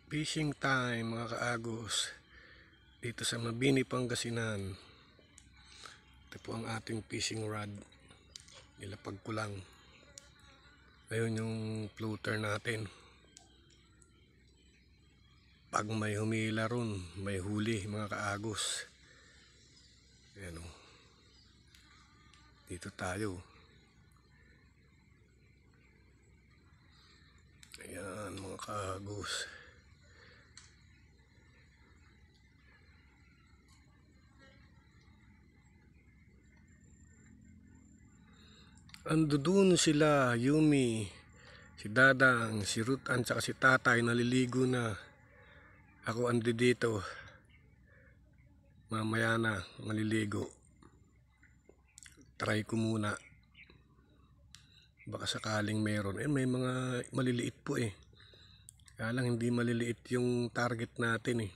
Fishing time mga kaagos dito sa Mabini, Pangasinan. Ito po ang ating fishing rod, nilapag ko lang. Ayun yung floater natin. Pag may humila ron, may huli mga kaagos. Ayan o, dito tayo. Ayan mga kaagos. Ando dun sila, Yumi, si Dadang, si Rutan, saka si Tatay naliligo na. Ako ando dito. Mamaya na maliligo. Try ko muna. Baka sakaling meron. May mga maliliit po eh. Kaya lang hindi maliliit yung target natin eh.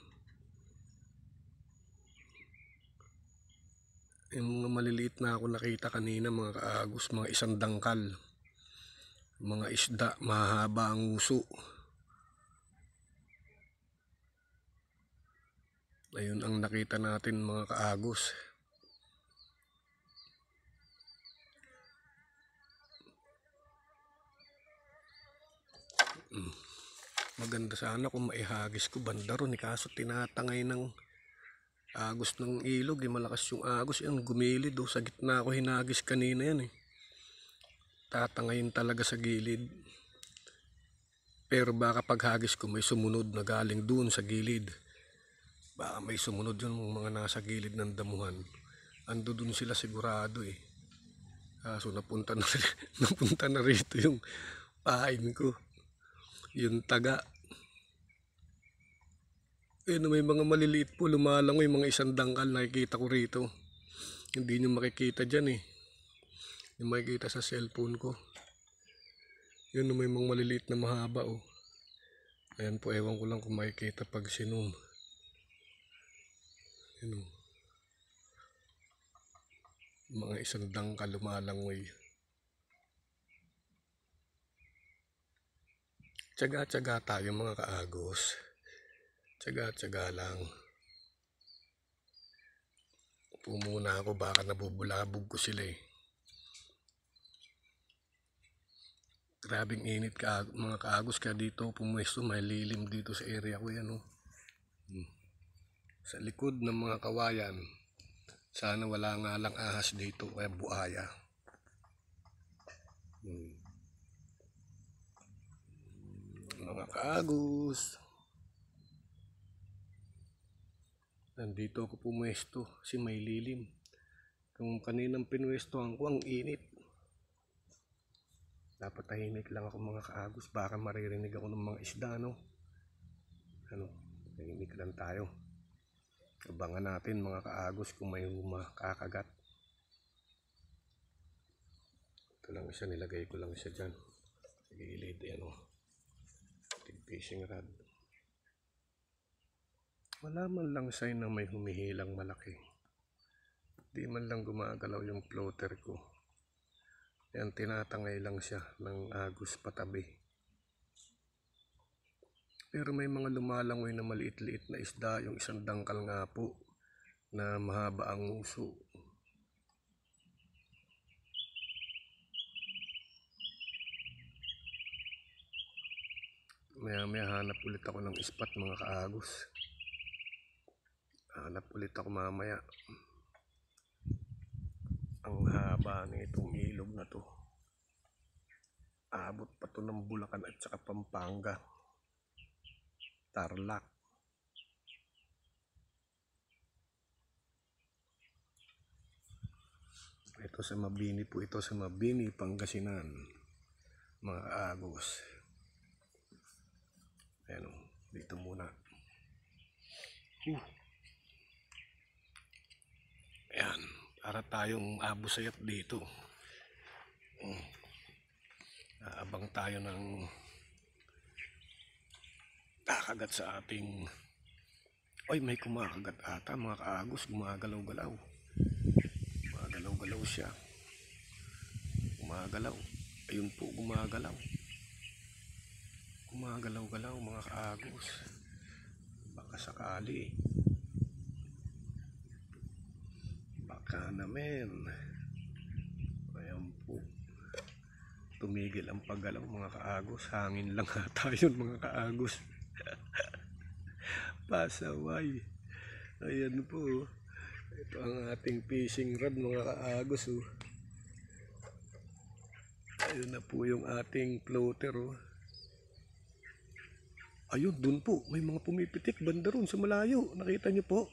Yung mga maliliit na ako nakita kanina mga kaagos, mga isang dangkal. Mga isda, mahaba ang uso. Ayun ang nakita natin mga kaagos. Maganda sana kung maihagis ko banda ron, kaso tinatangay ng agos ng ilog, malakas yung agos. Yan, gumilid o, sa gitna ako hinagis kanina yan eh. Tatangayin talaga sa gilid. Pero baka paghagis ko may sumunod na galing dun sa gilid. Baka may sumunod yun mga nasa gilid ng damuhan. Ando dun sila sigurado eh. Kaso napunta na rito yung pain ko, yung taga. May mga maliliit po lumalangoy, mga isang dangkal nakikita ko rito. Hindi nyo makikita dyan eh. Yung makikita sa cellphone ko. Yun, may mga maliliit na mahaba oh. Ayan po, ewan ko lang kung makikita pag sinum. Yun oh. Mga isang dangkal lumalangoy. Tsaga-tsaga tayo mga kaagos. Tsaga-tsaga lang. Upo muna ako, baka nabubulabog ko sila eh. Grabing init mga kaagos, kaya dito pumwesto, may lilim dito sa area ko yan oh. Sa likod ng mga kawayan. Sana wala nga lang ahas dito, kaya buaya. Mga kaagos, nandito ako pumwesto kasi may lilim. Kung kaninang pinwestohan ko, ang init. Dapat tahimik lang ako mga kaagos, baka maririnig ako ng mga isda no. Tahimik lang tayo. Abangan natin mga kaagos kung may makakagat. Ito lang isa, nilagay ko lang isa dyan sa gilid. Ayan o, fishing rod. Wala man lang sign na may humihilang malaki. Di man lang gumagalaw yung floater ko. Yan, tinatangay lang siya ng agos patabi. Pero may mga lumalangoy na maliit-liit na isda. Yung isang dangkal nga po na mahaba ang uso. Maya hanap ulit ako ng ispat mga kaagos. Hanap ulit ako mamaya. Ang haba nitong ilog na to. Abot pa to ng Bulacan at saka Pampanga. Tarlac. Ito sa Mabini po, ito sa Mabini, Pangasinan. Mga kaagos. Ayan o, dito muna. Ayan, para tayong abusayap dito. Abang tayo ng kakagat sa ating... Ay, may kumakagat ata mga kaagos, gumagalaw-galaw. Gumagalaw-galaw siya. Gumagalaw. Ayun po, gumagalaw. Gumagalaw-galaw mga kaagos. baka sakali. Baka naman. Ayan po. Tumigil ang paggalaw mga kaagos. Hangin lang ata yun mga kaagos. Pasaway. Ayan po. Ito ang ating fishing rod mga kaagos. Oh. Ayun na po yung ating floater. Oh. Ayun, dun po. May mga pumipitik banda ron sa malayo. Nakita niyo po?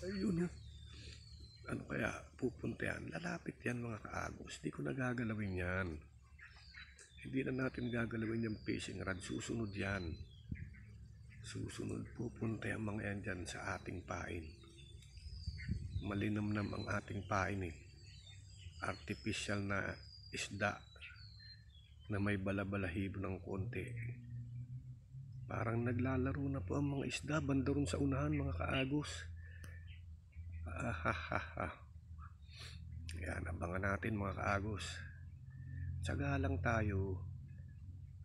Ayun. Oh. Ano kaya pupunta yan? Lalapit yan mga kaagos. Hindi ko nagagalawin yan. Hindi na natin gagalawin yung fishing rod. Susunod yan. Susunod pupunta yung mga yan dyan sa ating pain. Malinamnam ang ating pain eh. Artificial na isda na may balabalahibo ng konti. Parang naglalaro na po ang mga isda banda ron sa unahan mga kaagos. Yan, abangan natin mga kaagos. Tsaga lang tayo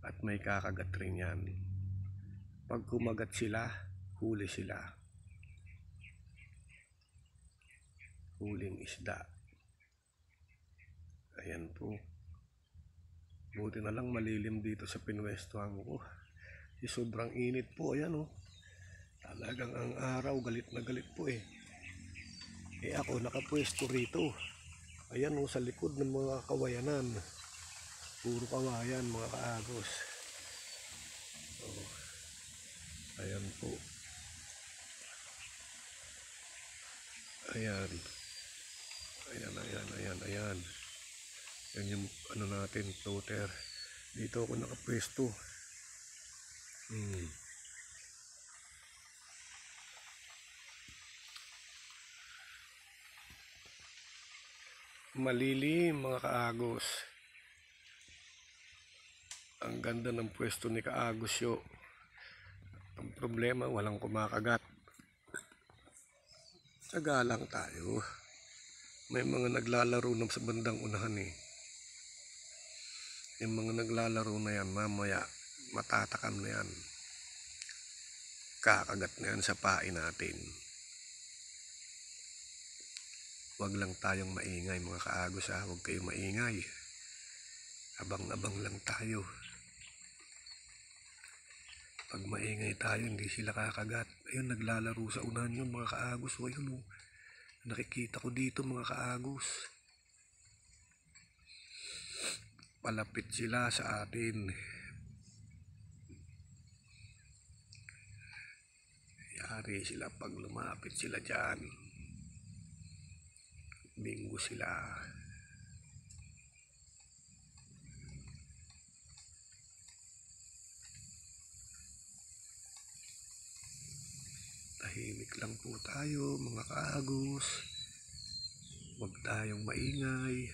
at may kakagat rin yan. Pag kumagat sila, huli sila. Huling isda. Ayan po. Buti na lang malilim dito sa pinwestuhan ko. Sobrang init po. Ayan oh. Talagang ang araw galit na galit po eh. Ako nakapwesto rito. Ayan oh, sa likod ng mga kawayanan. Puro kawayan mga kaagos. Oh. Ayan po. Ayan. Ayan. Yan yung ano natin, floater. Dito ako nakapwesto. Malilim mga kaagos. Ang ganda ng pwesto ni Kaagos yo. Ang problema walang kumakagat. Tsaga lang tayo. May mga naglalaro na sa bandang unahan eh. Yung mga naglalaro na yan mamaya matatakam na yan. Kakagat na yan sa pain natin. Huwag lang tayong maingay mga kaagos ha. Huwag kayong maingay. Abang-abang lang tayo. Pag maingay tayo hindi sila kakagat. Ayun naglalaro sa unahan yun mga kaagos. Ayun oh. Nakikita ko dito mga kaagos. Palapit sila sa atin. Yari sila pag lumapit sila dyan. Bingo sila. Tahimik lang po tayo mga kaagos. Huwag tayong maingay.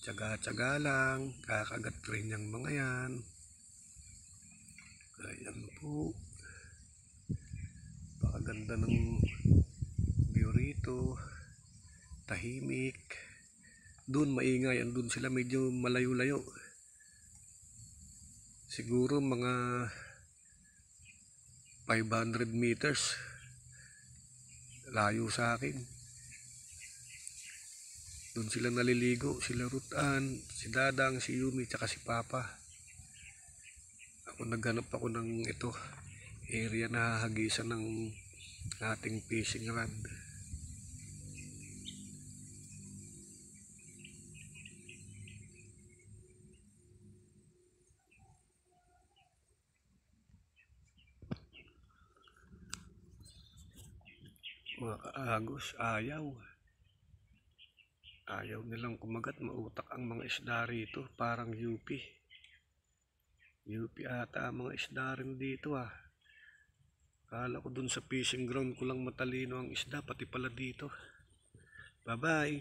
Tsaga-tsaga lang. Kakagat rin yung mga yan. Ayan po. Pakaganda ng view rito. Tahimik. Doon maingay. Andun sila medyo malayo-layo. Siguro mga 500 meters. Layo sa akin. Doon sila naliligo. Sila Rutan, si Dadang, si Yumi, tsaka si Papa. Naghanap ako ng ito. Area na hahagisan ng ating fishing rod. Mga kaagos, ayaw nilang kumagat. Mautak ang mga isda rito. Parang UP ata ang mga isda rin dito ah. Kala ko dun sa fishing ground ko lang matalino ang isda. Pati pala dito. Bye bye.